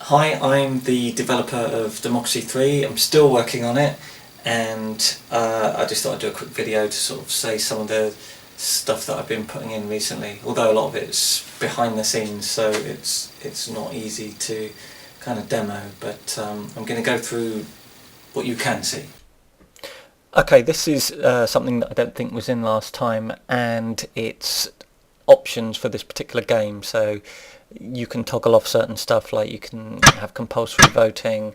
Hi, I'm the developer of Democracy 3. I'm still working on it, and I just thought I'd do a quick video to sort of say some of the stuff that I've been putting in recently, although a lot of it's behind the scenes, so it's not easy to kind of demo, but I'm going to go through what you can see. Okay, this is something that I don't think was in last time, and it's options for this particular game. So you can toggle off certain stuff, like you can have compulsory voting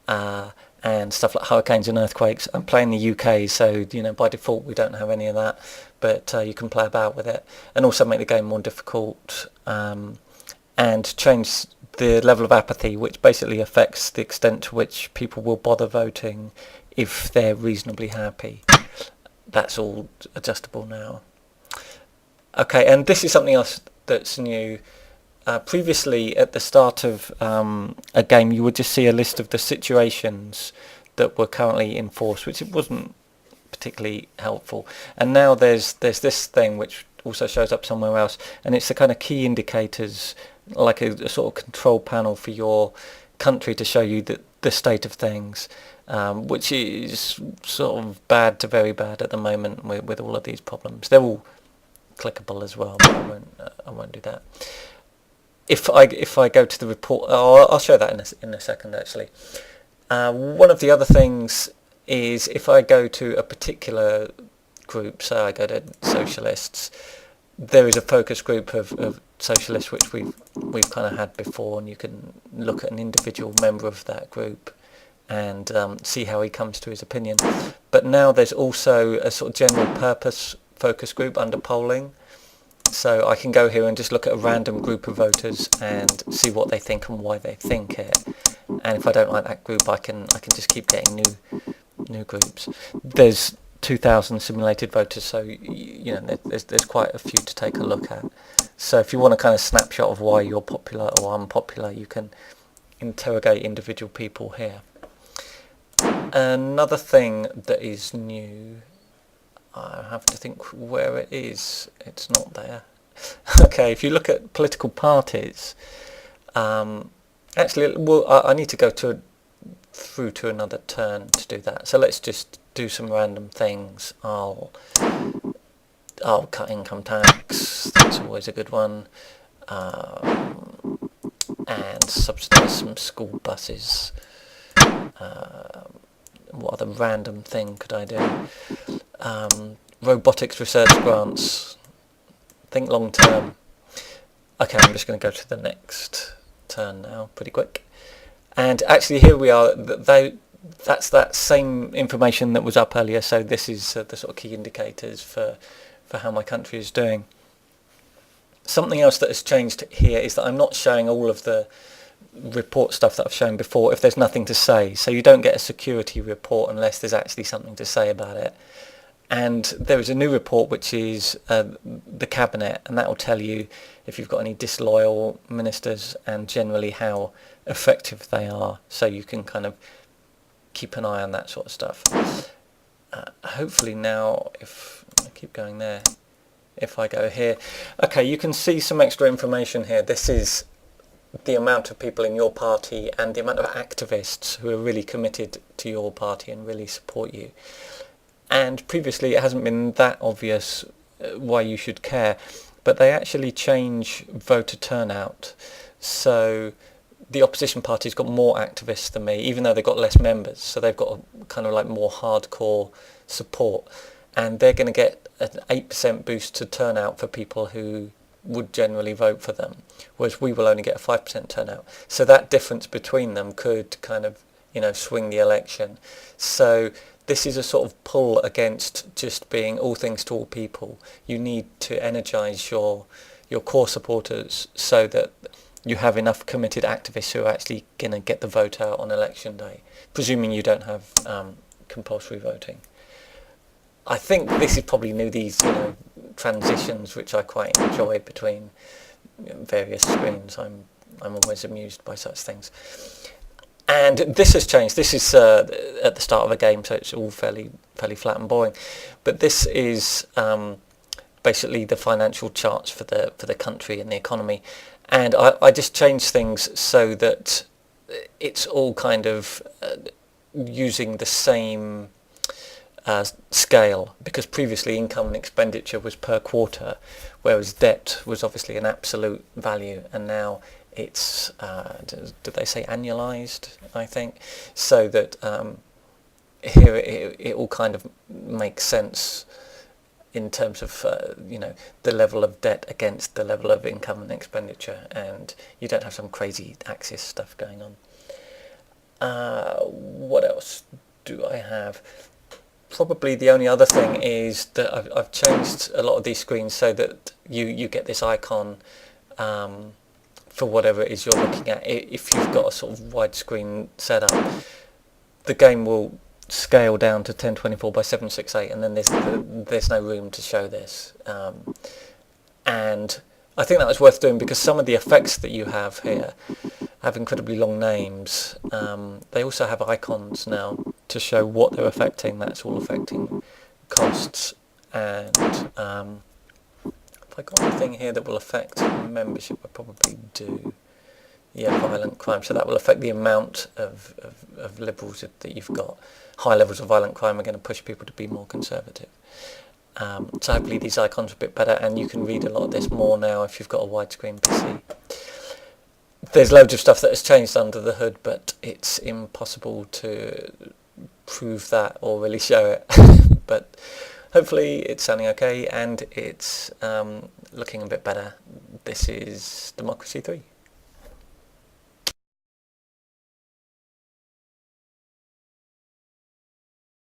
and stuff like hurricanes and earthquakes. I'm playing the UK, so by default we don't have any of that, but you can play about with it, and also make the game more difficult and change the level of apathy, which basically affects the extent to which people will bother voting if they're reasonably happy. That's all adjustable now. Okay, and this is something else that's new. Previously, at the start of a game, you would just see a list of the situations that were currently in force, which it wasn't particularly helpful. And now there's this thing which also shows up somewhere else, and it's the kind of key indicators, like a sort of control panel for your country to show you the state of things, which is sort of bad to very bad at the moment with all of these problems. They're all clickable as well, but I won't do that. If I go to the report, I'll show that in a second actually. One of the other things is if I go to a particular group, so I go to socialists, there is a focus group of socialists which we've kind of had before, and you can look at an individual member of that group and see how he comes to his opinion. But now there's also a sort of general purpose focus group under polling, so I can go here and just look at a random group of voters and see what they think and why they think it. And if I don't like that group, I can just keep getting new groups. There's 2,000 simulated voters, so there's quite a few to take a look at. So if you want a kind of snapshot of why you're popular or unpopular, you can interrogate individual people here. Another thing that is new, I have to think where it is. It's not there. Okay, if you look at political parties, actually, well, I need to go through to another turn to do that. So let's just do some random things. I'll cut income tax. That's always a good one. And subsidise some school buses. What other random thing could I do? Robotics research grants. Think long term. Okay, I'm just going to go to the next turn now, pretty quick. And actually here we are. That's that same information that was up earlier, so this is the sort of key indicators for how my country is doing. Something else that has changed here is that I'm not showing all of the report stuff that I've shown before if there's nothing to say. So you don't get a security report unless there's actually something to say about it. And there is a new report which is the cabinet, and that will tell you if you've got any disloyal ministers and generally how effective they are, so you can kind of keep an eye on that sort of stuff. Hopefully now, if I keep going there, if I go here, okay, you can see some extra information here. This is the amount of people in your party and the amount of activists who are really committed to your party and really support you. And previously it hasn't been that obvious why you should care, but they actually change voter turnout. So the opposition party's got more activists than me, even though they've got less members, so they've got a kind of like more hardcore support, and they're going to get an 8% boost to turnout for people who would generally vote for them, whereas we will only get a 5% turnout. So that difference between them could kind of swing the election. So this is a sort of pull against just being all things to all people. You need to energise your core supporters so that you have enough committed activists who are actually going to get the vote out on election day, presuming you don't have compulsory voting. I think this is probably new, these transitions which I quite enjoy between various screens. I'm always amused by such things. And this has changed. This is at the start of a game, so it's all fairly flat and boring. But this is basically the financial charts for the country and the economy. And I just changed things so that it's all kind of using the same scale, because previously income and expenditure was per quarter, whereas debt was obviously an absolute value, and now it's did they say annualized, I think, so that here it all kind of makes sense in terms of the level of debt against the level of income and expenditure, and you don't have some crazy axis stuff going on. What else do I have? Probably the only other thing is that I've changed a lot of these screens so that you get this icon for whatever it is you're looking at. If you've got a sort of widescreen setup, the game will scale down to 1024 by 768, and then there's no room to show this. And I think that was worth doing because some of the effects that you have here have incredibly long names. They also have icons now to show what they're affecting. That's all affecting costs. And if I got anything here that will affect membership, I probably do. Yeah, violent crime. So that will affect the amount of liberals that you've got. High levels of violent crime are going to push people to be more conservative. So hopefully these icons are a bit better, and you can read a lot of this more now if you've got a widescreen PC. There's loads of stuff that has changed under the hood, but it's impossible to prove that or really show it. But hopefully it's sounding okay, and it's looking a bit better. This is Democracy 3.